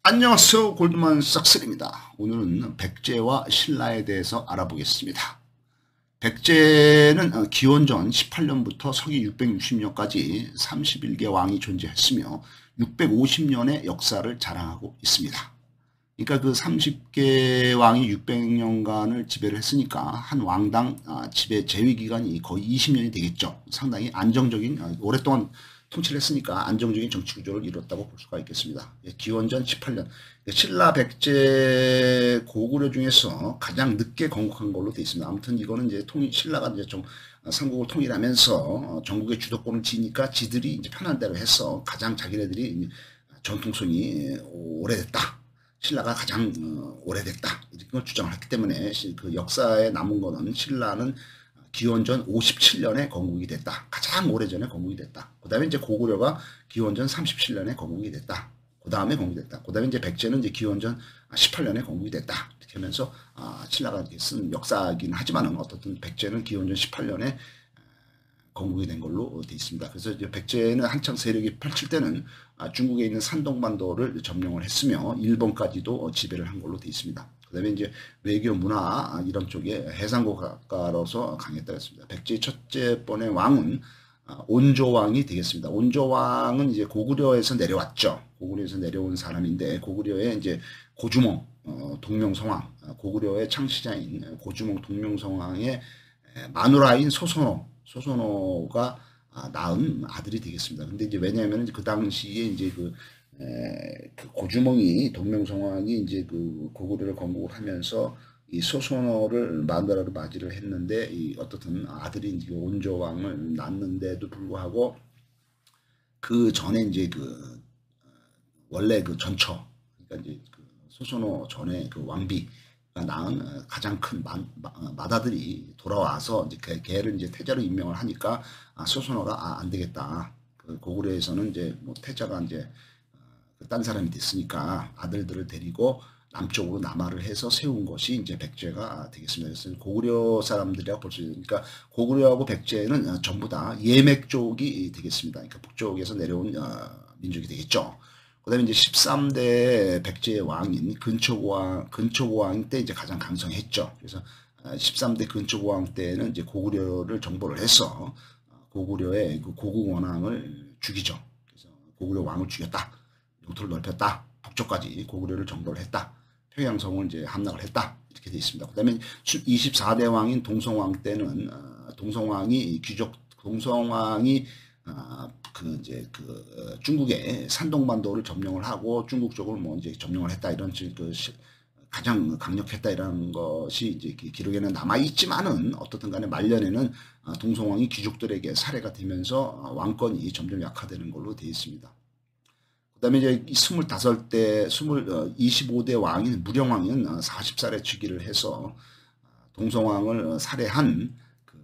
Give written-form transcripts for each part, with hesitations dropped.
안녕하세요. 골드만삭스입니다. 오늘은 백제와 신라에 대해서 알아보겠습니다. 백제는 기원전 18년부터 서기 660년까지 31개 왕이 존재했으며 650년의 역사를 자랑하고 있습니다. 그러니까 그 30개 왕이 600년간을 지배를 했으니까 한 왕당 지배 재위 기간이 거의 20년이 되겠죠. 상당히 안정적인 오랫동안 통치를 했으니까 안정적인 정치 구조를 이뤘다고 볼 수가 있겠습니다. 기원전 18년 신라 백제 고구려 중에서 가장 늦게 건국한 걸로 되어 있습니다. 아무튼 이거는 이제 신라가 이제 좀 삼국을 통일하면서 전국의 주도권을 지니까 지들이 이제 편한 대로 해서 가장 자기네들이 전통성이 오래됐다. 신라가 가장 오래됐다. 이걸 주장을 했기 때문에 그 역사에 남은 거는 신라는 기원전 57년에 건국이 됐다. 가장 오래전에 건국이 됐다. 그 다음에 이제 고구려가 기원전 37년에 건국이 됐다. 그 다음에 건국이 됐다. 그 다음에 이제 백제는 이제 기원전 18년에 건국이 됐다. 이렇게 하면서 신라가 쓴 역사이긴 하지만은 어떻든 백제는 기원전 18년에 건국이 된 걸로 되어 있습니다. 그래서 이제 백제는 한창 세력이 펼칠 때는 중국에 있는 산동반도를 점령을 했으며 일본까지도 지배를 한 걸로 되어 있습니다. 그 다음에 이제 외교, 문화 이런 쪽에 해상국가로서 강했다고 했습니다. 백제의 첫째 번의 왕은 온조왕이 되겠습니다. 온조왕은 이제 고구려에서 내려왔죠. 고구려에서 내려온 사람인데 고구려의 이제 고주몽 동명성왕, 고구려의 창시자인 고주몽 동명성왕의 마누라인 소선호가 낳은 아들이 되겠습니다. 근데 이제 왜냐하면 그 당시에 이제 그 고주몽이 동명성왕이 이제 그 고구려를 건국을 하면서 이 소선호를 마누라로 맞이를 했는데 이 어떻든 아들이 이제 온조왕을 낳는데도 불구하고 그 전에 이제 그 원래 그 전처 그러니까 이제 그 소선호 전에 그 왕비가 낳은 가장 큰 맏아들이 돌아와서 이제 걔를 이제 태자로 임명을 하니까 소선호가 안 되겠다. 그 고구려에서는 이제 뭐 태자가 이제 딴 사람이 됐으니까 아들들을 데리고 남쪽으로 남하를 해서 세운 것이 이제 백제가 되겠습니다. 그래서 고구려 사람들이라고 볼 수 있으니까 그러니까 고구려하고 백제는 전부 다 예맥 쪽이 되겠습니다. 그러니까 북쪽에서 내려온 민족이 되겠죠. 그 다음에 이제 13대 백제의 왕인 근초고왕 때 이제 가장 강성했죠. 그래서 13대 근초고왕 때는 이제 고구려를 정벌을 해서 고구려의 그 고국원왕을 죽이죠. 그래서 고구려 왕을 죽였다. 영토를 넓혔다. 북쪽까지 고구려를 정벌을 했다. 평양성을 이제 함락을 했다. 이렇게 되어 있습니다. 그 다음에 24대 왕인 동성왕 때는 동성왕이 중국의 산동반도를 점령을 하고 중국 쪽을 뭐 이제 점령을 했다 이런 그 가장 강력했다 이런 것이 이제 기록에는 남아 있지만은 어떻든 간에 말년에는 동성왕이 귀족들에게 살해가 되면서 왕권이 점점 약화되는 걸로 되어 있습니다. 그 다음에 이제 25대 왕인 무령왕은 40살에 즉위를 해서 동성왕을 살해한 그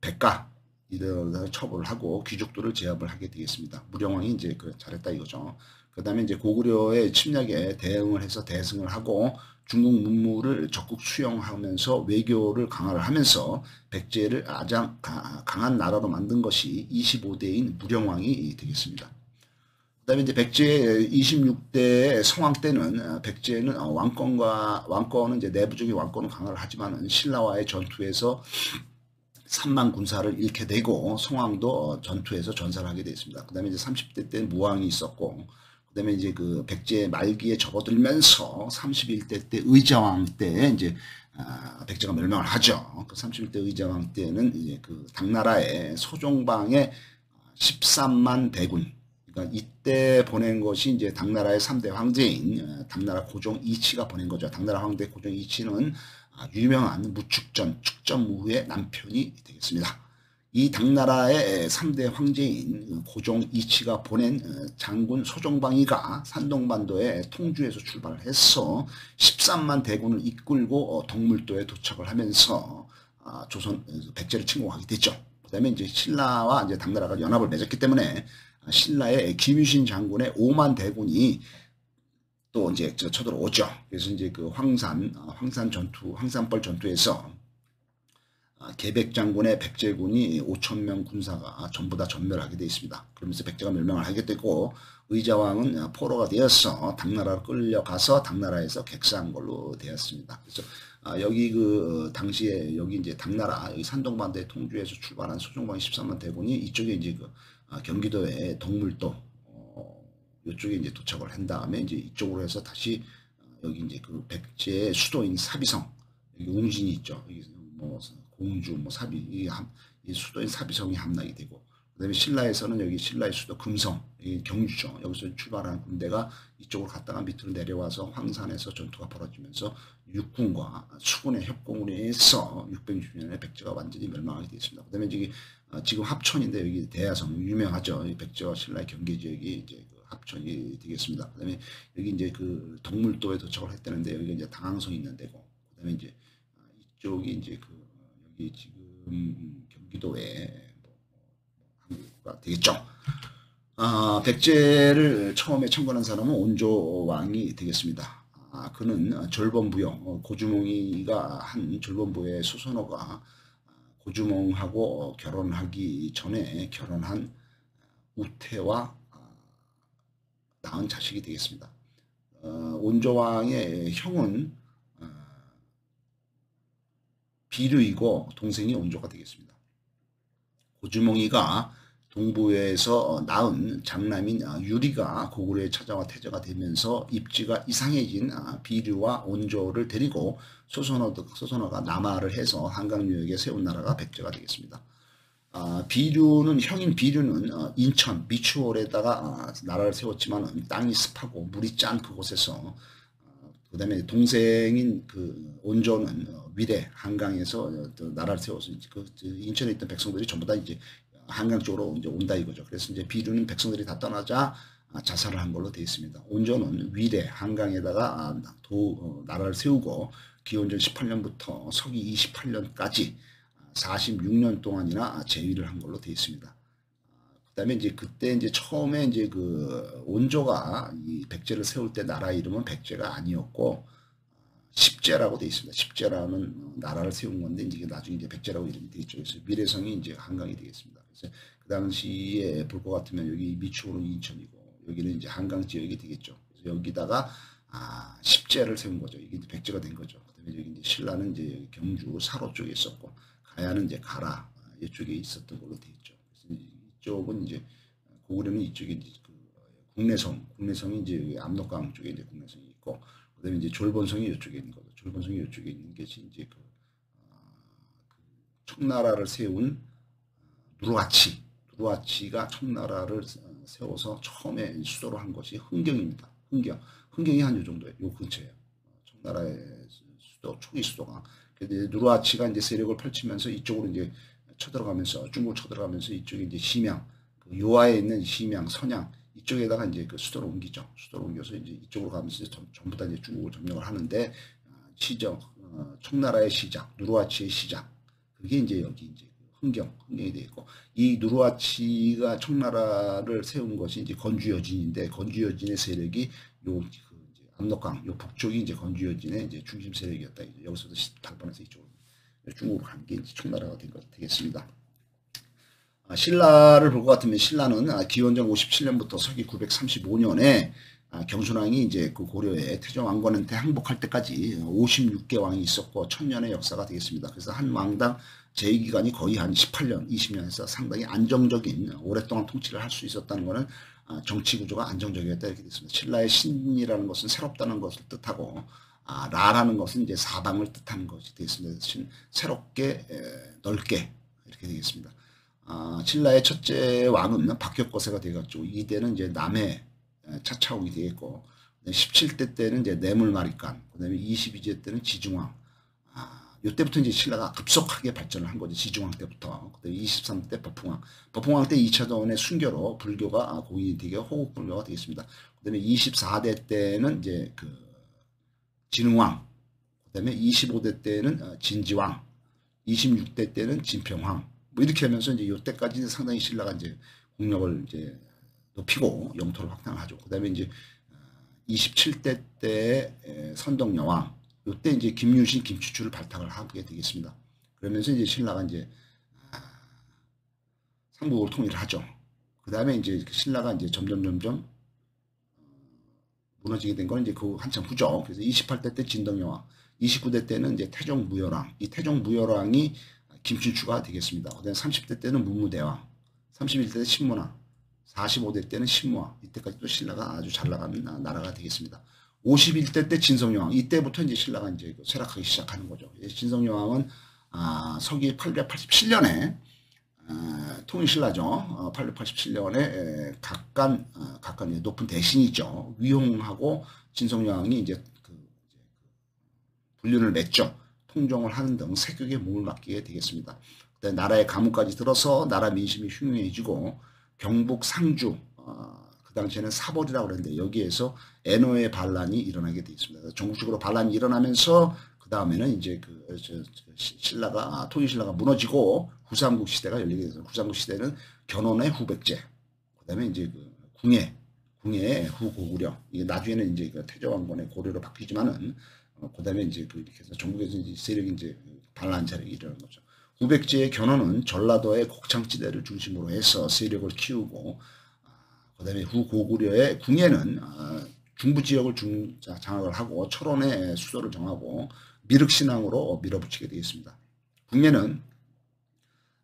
백가 이들을 처벌을 하고 귀족들을 제압을 하게 되겠습니다. 무령왕이 이제 잘했다 이거죠. 그 다음에 이제 고구려의 침략에 대응을 해서 대승을 하고 중국 문물을 적극 수용하면서 외교를 강화를 하면서 백제를 가장 강한 나라로 만든 것이 25대인 무령왕이 되겠습니다. 그 다음에 이제 백제 26대 성왕 때는 백제는 왕권은 이제 내부적인 왕권은 강화를 하지만은 신라와의 전투에서 3만 군사를 잃게 되고 성왕도 전투에서 전사를 하게 되어 있습니다. 그 다음에 이제 30대 때 무왕이 있었고 그 다음에 이제 그 백제 말기에 접어들면서 31대 때 의자왕 때 이제 백제가 멸망을 하죠. 그 31대 의자왕 때는 이제 그 당나라의 소종방의 13만 대군 그러니까 이때 보낸 것이 이제 당나라의 3대 황제인 당나라 고종 이치가 보낸 거죠. 당나라 황제 고종 이치는 유명한 무축전, 축전무후의 남편이 되겠습니다. 이 당나라의 3대 황제인 고종 이치가 보낸 장군 소종방이가 산동반도의 통주에서 출발을 해서 13만 대군을 이끌고 덕물도에 도착을 하면서 조선 백제를 침공하게 됐죠. 그 다음에 이제 신라와 이제 당나라가 연합을 맺었기 때문에 신라의 김유신 장군의 5만 대군이 또 이제 쳐들어오죠. 그래서 이제 그 황산벌 전투에서 계백 장군의 백제군이 5,000명 군사가 전부 다 전멸하게 되어 있습니다. 그러면서 백제가 멸망을 하게 되고 의자왕은 포로가 되어서 당나라로 끌려가서 당나라에서 객사한 걸로 되었습니다. 그래서 여기 그 당시에 여기 이제 당나라 여기 산동반도의 통주에서 출발한 소종방이 13만 대군이 이쪽에 이제 그 경기도의 동물도 이쪽에 이제 도착을 한 다음에 이제 이쪽으로 해서 다시 여기 이제 그 백제의 수도인 사비성 여기 웅진이 있죠. 여기 뭐 공주 뭐 사비 이 수도인 사비성이 함락이 되고 그다음에 신라에서는 여기 신라의 수도 금성 여기 경주죠. 여기서 출발한 군대가 이쪽으로 갔다가 밑으로 내려와서 황산에서 전투가 벌어지면서 육군과 수군의 협공으로 해서 660년에 백제가 완전히 멸망하게 되었습니다. 그다음에 지금 합천인데 여기 대야성 유명하죠. 백제와 신라의 경계 지역이 이제 그 합천이 되겠습니다. 그다음에 여기 이제 그 동물도에 도착을 했다는데 여기가 이제 당항성이 있는 데고 그다음에 이제 이쪽이 이제 그 여기 지금 경기도에 한국가 되겠죠. 백제를 처음에 청건한 사람은 온조왕이 되겠습니다. 그는 졸범부영 고주몽이가 한 졸범부의 수선호가 고주몽하고 결혼하기 전에 결혼한 우태와 낳은 자식이 되겠습니다. 온조왕의 형은 비류이고 동생이 온조가 되겠습니다. 고주몽이가 동부에서 낳은 장남인 유리가 고구려에 찾아와 태자가 되면서 입지가 이상해진 비류와 온조를 데리고 소선호가 남하를 해서 한강유역에 세운 나라가 백제가 되겠습니다. 비류는 형인 비류는 인천 미추홀에다가 나라를 세웠지만 땅이 습하고 물이 짠 그곳에서 그 다음에 동생인 그 온조는 위례 한강에서 나라를 세워서 그 인천에 있던 백성들이 전부 다 이제 한강 쪽으로 이제 온다 이거죠. 그래서 이제 비류는 백성들이 다 떠나자 자살을 한 걸로 되어 있습니다. 온조는 위례 한강에다가 나라를 세우고 기원전 18년부터 서기 28년까지 46년 동안이나 재위를 한 걸로 되어 있습니다. 그다음에 이제 그때 이제 처음에 이제 그 온조가 이 백제를 세울 때 나라 이름은 백제가 아니었고 십제라고 되어 있습니다. 십제라는 나라를 세운 건데 이제 나중에 이제 백제라고 이름이 되겠죠. 그래서 미래성이 이제 한강이 되겠습니다. 그래서 그 당시에 볼 것 같으면 여기 미추홀은 인천이고 여기는 이제 한강 지역이 되겠죠. 그래서 여기다가 십제를 세운 거죠. 이게 이제 백제가 된 거죠. 그다음에 여기 이제 신라는 이제 경주 사로 쪽에 있었고 가야는 이제 가라 이쪽에 있었던 걸로 되어 있죠. 그래서 이쪽은 이제 고구려는 이쪽에 이제 그 국내성이 이제 압록강 쪽에 이제 국내성이 있고 그다음에 이제 졸본성이 이쪽에 있는 거죠. 졸본성이 이쪽에 있는 것이 이제 그 청나라를 세운 누르하치가 청나라를 세워서 처음에 수도로 한 것이 흥경입니다. 흥경이 한 요 정도예요. 요 근처에요. 청나라의 수도 초기 수도가. 근데 누르하치가 이제 세력을 펼치면서 이쪽으로 이제 중국 쳐들어가면서 이쪽에 이제 심양, 그 요하에 있는 심양, 선양 이쪽에다가 이제 그 수도를 옮기죠. 수도를 옮겨서 이제 이쪽으로 가면서 전부 다 이제 중국을 점령을 하는데 청나라의 시작, 누르하치의 시작. 그게 이제 여기 이제 흥경이 되어 있고 이 누르하치가 청나라를 세운 것이 이제 건주여진인데 건주여진의 세력이 압록강 요 북쪽이 이제 건주여진의 이제 중심 세력이었다. 여기서부터 달번에서 이쪽으로 중국으로 간 게 이제 청나라가 되겠습니다. 신라를 볼 것 같으면 신라는 기원전 57년부터 서기 935년에 경순왕이 이제 그 고려의 태종왕건한테 항복할 때까지 56개 왕이 있었고 1000년의 역사가 되겠습니다. 그래서 한 왕당 재위 기간이 거의 한 18년, 20년에서 상당히 안정적인 오랫동안 통치를 할 수 있었다는 것은 정치 구조가 안정적이었다 이렇게 됐습니다. 신라의 신이라는 것은 새롭다는 것을 뜻하고 라라는 것은 이제 사방을 뜻하는 것이 되겠습니다. 새롭게 넓게 이렇게 되겠습니다. 신라의 첫째 왕은 박격거세가 되었죠. 이때는 이제 남해 차차옥이 되겠고 17대 때는 이제 뇌물마리간 그다음에 22제 때는 지중왕 이때부터 이제 신라가 급속하게 발전을 한 거죠. 지중왕 때부터. 그다음에 23대 법흥왕 때 2차전의 순교로 불교가 공인이 되게 호국 불교가 되겠습니다. 그다음에 24대 때는 이제 그 진흥왕, 그다음에 25대 때는 진지왕, 26대 때는 진평왕. 뭐 이렇게 하면서 이제 이때까지는 상당히 신라가 이제 국력을 이제 높이고 영토를 확장하죠. 그다음에 이제 27대 때 선덕여왕, 이때 이제 김유신, 김추추를 발탁을 하게 되겠습니다. 그러면서 이제 신라가 이제 삼국을 통일하죠. 그 다음에 이제 신라가 이제 점점 무너지게 된 건 이제 그 한참 후죠. 그래서 28대 때 진덕여왕, 29대 때는 이제 태종무열왕, 이 태종무열왕이 김춘추가 되겠습니다. 그다음에 30대 때는 문무대왕, 31대 때 신문왕, 45대 때는 신무왕, 이때까지 또 신라가 아주 잘 나가는 나라가 되겠습니다. 51대 때 진성여왕, 이때부터 이제 신라가 이제 쇠락하기 시작하는 거죠. 진성여왕은 서기 887년에 통일신라죠. 887년에 각간 높은 대신이죠. 위홍하고 진성여왕이 이제 불륜을 맺죠. 통정을 하는 등 세격에 몸을 맡기게 되겠습니다. 그다음에 나라의 가문까지 들어서 나라 민심이 흉흉해지고 경북 상주 그 당시에는 사벌이라고 그랬는데 여기에서 애노의 반란이 일어나게 되겠습니다. 전국적으로 반란이 일어나면서 그 다음에는 이제 신라가 통일신라가 무너지고 후삼국 시대가 열리게 되죠. 후삼국 시대는 견훤의 후백제, 그다음에 이제 궁예의 후고구려. 이게 나중에는 이제 태조왕건의 고려로 바뀌지만은 그다음에 이제 이렇게 해서 전국에서 이제 세력이 이제 반란 세력이 일어나는 거죠. 후백제의 견훤은 전라도의 곡창지대를 중심으로 해서 세력을 키우고, 그다음에 후고구려의 궁예는 중부 지역을 장악을 하고 철원의 수도를 정하고 미륵신앙으로 밀어붙이게 되겠습니다. 궁예는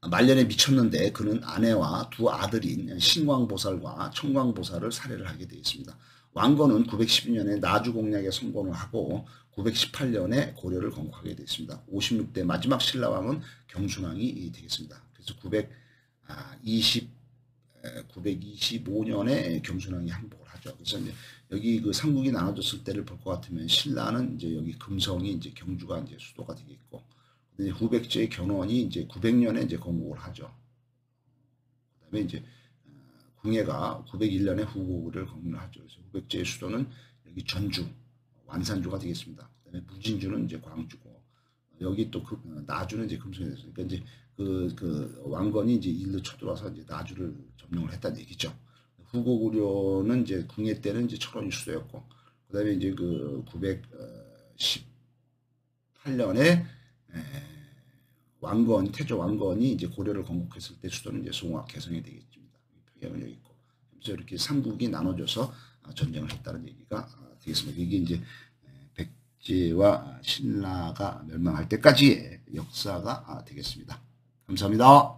말년에 미쳤는데 그는 아내와 두 아들인 신광보살과 청광보살을 살해를 하게 되었습니다. 왕건은 912년에 나주공략에 성공을 하고 918년에 고려를 건국하게 되었습니다. 56대 마지막 신라왕은 경순왕이 되겠습니다. 그래서 925년에 경순왕이 항복을 하죠. 그래서 이제 여기 그 삼국이 나눠졌을 때를 볼 것 같으면 신라는 이제 여기 금성이 이제 경주가 이제 수도가 되겠고, 후백제의 견훤이 이제 900년에 이제 건국을 하죠. 그다음에 이제 궁예가 901년에 후고구려를 건국을 하죠. 그래서 후백제의 수도는 여기 전주, 완산주가 되겠습니다. 그다음에 무진주는 이제 광주고, 여기 또 나주는 이제 금성이 됐어요. 그러니까 이제 그 왕건이 이제 일로 쳐들어와서 이제 나주를 점령을 했다는 얘기죠. 후고구려는 이제 궁예 때는 이제 철원이 수도였고, 그다음에 이제 그 918년에 태조 왕건이 이제 고려를 건국했을 때 수도는 이제 송악 개성이 되겠습니다. 평양은 여기 있고, 그래서 이렇게 삼국이 나눠져서 전쟁을 했다는 얘기가 되겠습니다. 이게 이제 백제와 신라가 멸망할 때까지의 역사가 되겠습니다. 감사합니다.